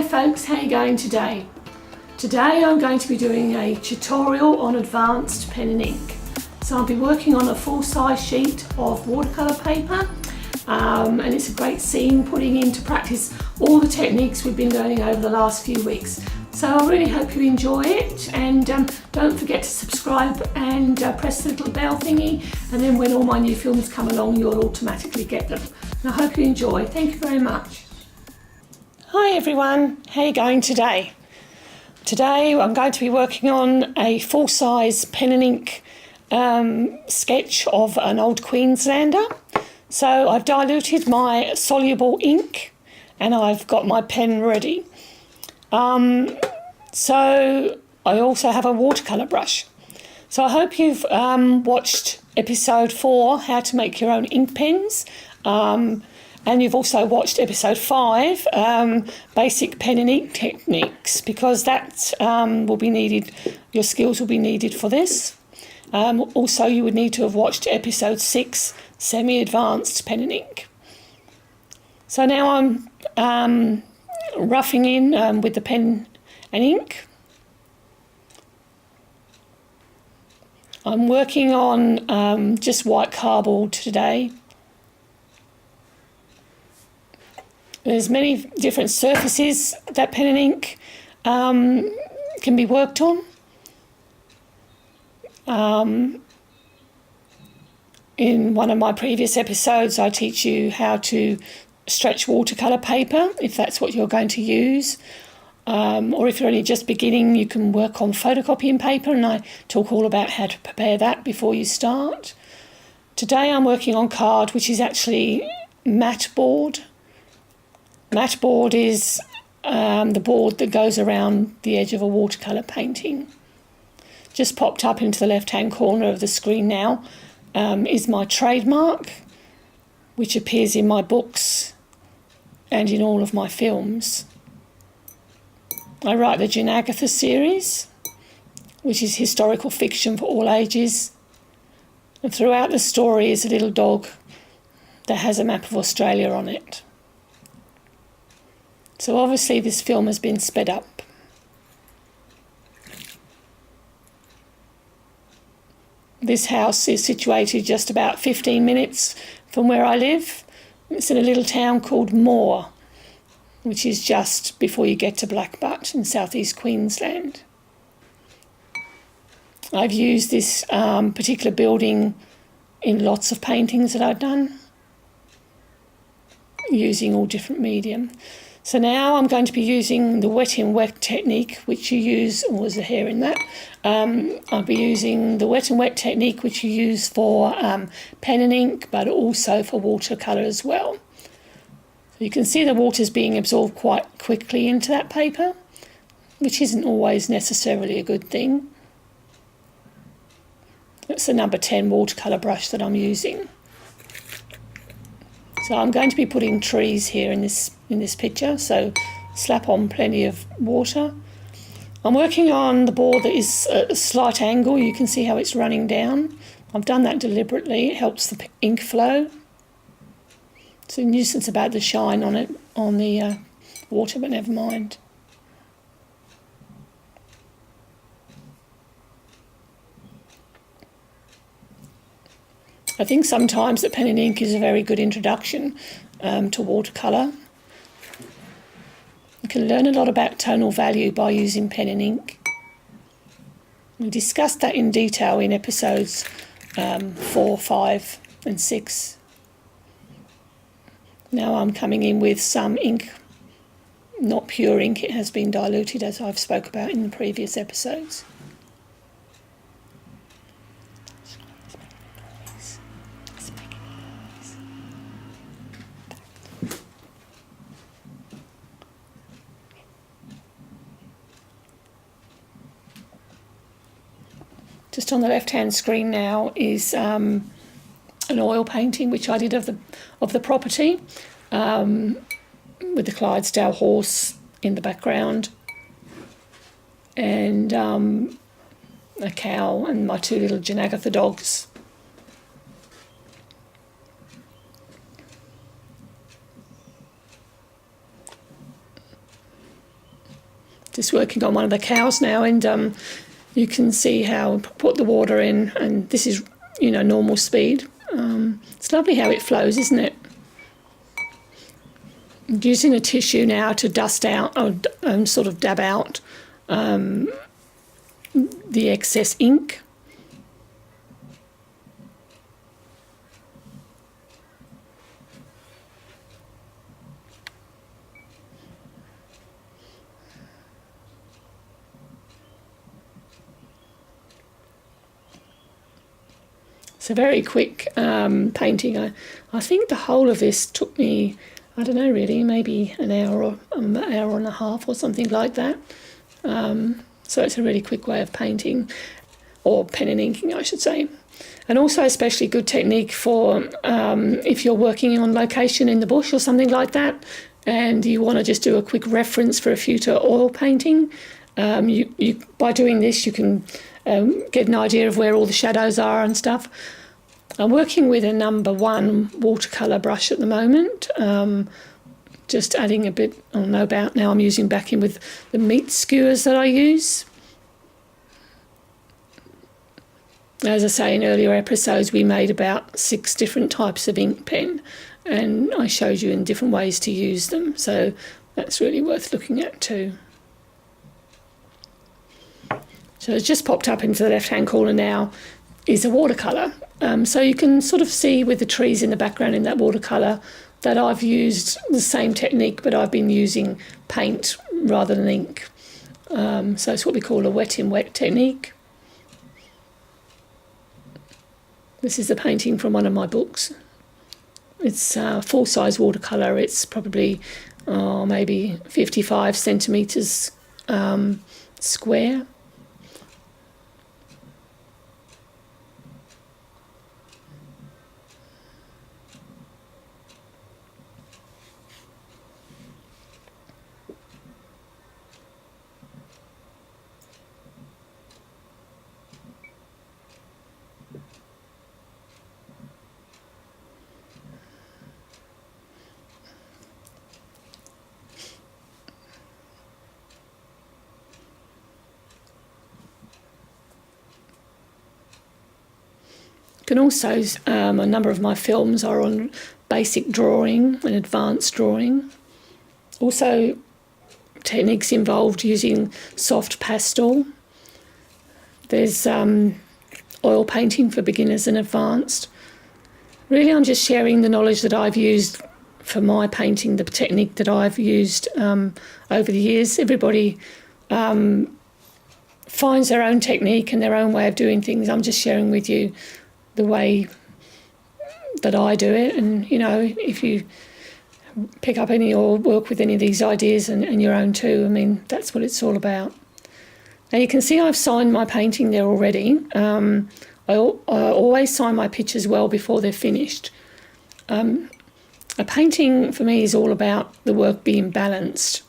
folks, how are you going today? Today I'm going to be doing a tutorial on advanced pen and ink. So I'll be working on a full-size sheet of watercolour paper and it's a great scene putting into practice all the techniques we've been learning over the last few weeks. So I really hope you enjoy it, and don't forget to subscribe and press the little bell thingy, and then when all my new films come along you'll automatically get them. And I hope you enjoy. Thank you very much. Hi everyone, how are you going today? Today I'm going to be working on a full-size pen and ink sketch of an old Queenslander. So I've diluted my soluble ink and I've got my pen ready. So I also have a watercolour brush. So I hope you've watched episode 4, how to make your own ink pens. And you've also watched episode 5, basic pen and ink techniques, because that will be needed, your skills will be needed for this. Also, you would need to have watched episode 6, semi-advanced pen and ink. So now I'm roughing in with the pen and ink. I'm working on just white cardboard today. There's many different surfaces that pen and ink can be worked on. In one of my previous episodes, I teach you how to stretch watercolour paper, if that's what you're going to use. Or if you're only just beginning, you can work on photocopying paper, and I talk all about how to prepare that before you start. Today I'm working on card, which is actually matte board. Matte board is the board that goes around the edge of a watercolour painting. Just popped up into the left-hand corner of the screen now is my trademark, which appears in my books and in all of my films. I write the Jane Agatha series, which is historical fiction for all ages. And throughout the story is a little dog that has a map of Australia on it. So obviously this film has been sped up. This house is situated just about 15 minutes from where I live. It's in a little town called Moore, which is just before you get to Blackbutt in southeast Queensland. I've used this particular building in lots of paintings that I've done, using all different medium. So now I'm going to be using the wet in wet technique, which you use, or there's a hair in that. I'll be using the wet and wet technique, which you use for pen and ink, but also for watercolour as well. So you can see the water's being absorbed quite quickly into that paper, which isn't always necessarily a good thing. That's the number 10 watercolour brush that I'm using. So I'm going to be putting trees here in this picture, so slap on plenty of water. I'm working on the board that is at a slight angle. You can see how it's running down. I've done that deliberately. It helps the ink flow. It's a nuisance about the shine on it, on the water, but never mind. I think sometimes that pen and ink is a very good introduction to watercolour. You can learn a lot about tonal value by using pen and ink. We discussed that in detail in episodes 4, 5 and 6. Now I'm coming in with some ink, not pure ink, it has been diluted as I've spoke about in the previous episodes. Just on the left-hand screen now is an oil painting which I did of the property, with the Clydesdale horse in the background, and a cow and my 2 little Jane Agatha dogs. just working on one of the cows now, and you can see how I put the water in, and this is, normal speed. It's lovely how it flows, isn't it? I'm using a tissue now to dust out or sort of dab out the excess ink. It's a very quick painting. I think the whole of this took me, I don't know really, maybe an hour or an hour and a half or something like that. So it's a really quick way of painting, or pen and inking, I should say. And also especially good technique for if you're working on location in the bush or something like that, and you want to just do a quick reference for a future oil painting. You by doing this, you can get an idea of where all the shadows are and stuff. I'm working with a number 1 watercolour brush at the moment, just adding a bit, I don't know about now, I'm using back in with the meat skewers that I use. As I say, in earlier episodes, we made about 6 different types of ink pen, and I showed you in different ways to use them, so that's really worth looking at too. So it's just popped up into the left-hand corner now is a watercolour. So you can sort of see with the trees in the background in that watercolour that I've used the same technique, but I've been using paint rather than ink. So it's what we call a wet in wet technique. This is a painting from one of my books. It's full-size watercolour. It's probably maybe 55 centimetres square. Can also, a number of my films are on basic drawing and advanced drawing. Also, techniques involved using soft pastel. There's oil painting for beginners and advanced. Really, I'm just sharing the knowledge that I've used for my painting, the technique that I've used over the years. Everybody finds their own technique and their own way of doing things. I'm just sharing with you the way that I do it, and if you pick up any or work with any of these ideas and your own too, I mean, that's what it's all about. Now you can see I've signed my painting there already. I always sign my pictures well before they're finished. A painting for me is all about the work being balanced,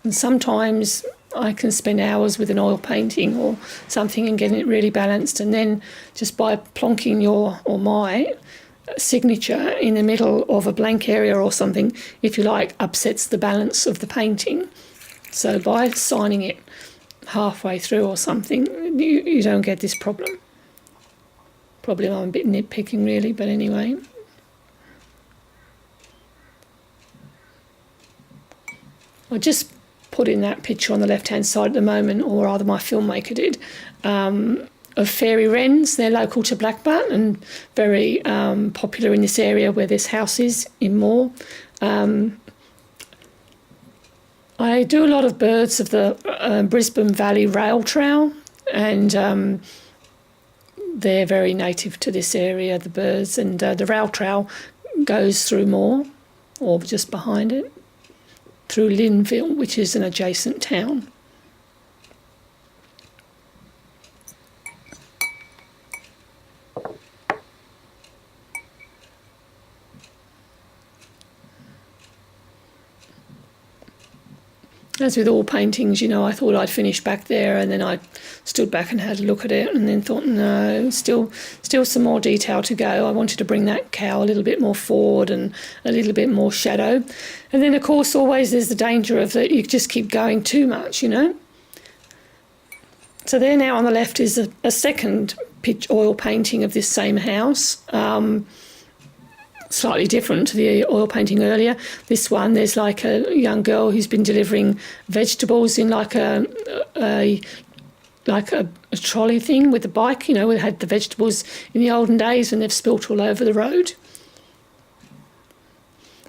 and sometimes I can spend hours with an oil painting or something and getting it really balanced, and then just by plonking your or my signature in the middle of a blank area or something, if you like, upsets the balance of the painting. So by signing it halfway through or something, you don't get this problem. Probably I'm a bit nitpicking really, but anyway. I just put in that picture on the left-hand side at the moment, or rather my filmmaker did, of fairy wrens. They're local to Blackbutt and very popular in this area where this house is in Moore. I do a lot of birds of the Brisbane Valley Rail Trail, and they're very native to this area, the birds, and the rail trail goes through Moore, or just behind it, through Linville, which is an adjacent town. As with all paintings, I thought I'd finish back there, and then I stood back and had a look at it, and then thought, no, still some more detail to go. I wanted to bring that cow a little bit more forward and a little bit more shadow. And then, of course, always there's the danger of that you just keep going too much, So there now on the left is a second oil painting of this same house, slightly different to the oil painting earlier. This one, there's like a young girl who's been delivering vegetables in like a trolley thing with a bike, you know, where they had the vegetables in the olden days and they've spilt all over the road.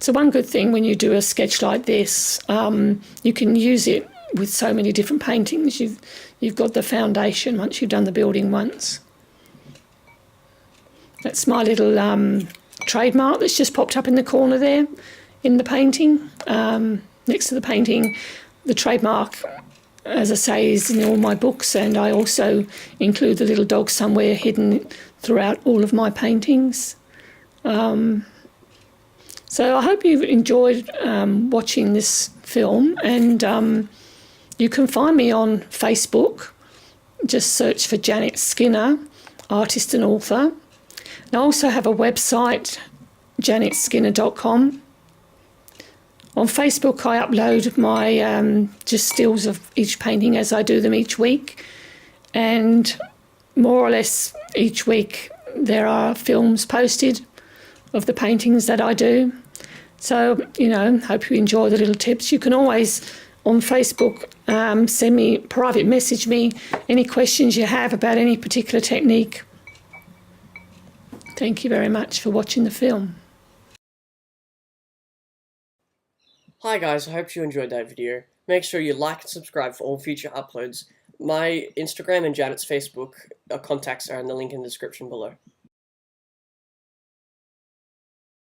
So one good thing when you do a sketch like this, you can use it with so many different paintings. You've got the foundation once you've done the building once. That's my little trademark that's just popped up in the corner there in the painting. Next to the painting, the trademark, as I say, is in all my books, and I also include the little dog somewhere hidden throughout all of my paintings. So I hope you've enjoyed watching this film, and you can find me on Facebook. Just search for Janet Skinner, artist and author. And I also have a website, janetskinner.com. On Facebook, I upload my just stills of each painting as I do them each week. And more or less each week there are films posted of the paintings that I do. So, you know, hope you enjoy the little tips. You can always, on Facebook, send me, private message me any questions you have about any particular technique. Thank you very much for watching the film. Hi guys, I hope you enjoyed that video. Make sure you like and subscribe for all future uploads. My Instagram and Janet's Facebook contacts are in the link in the description below.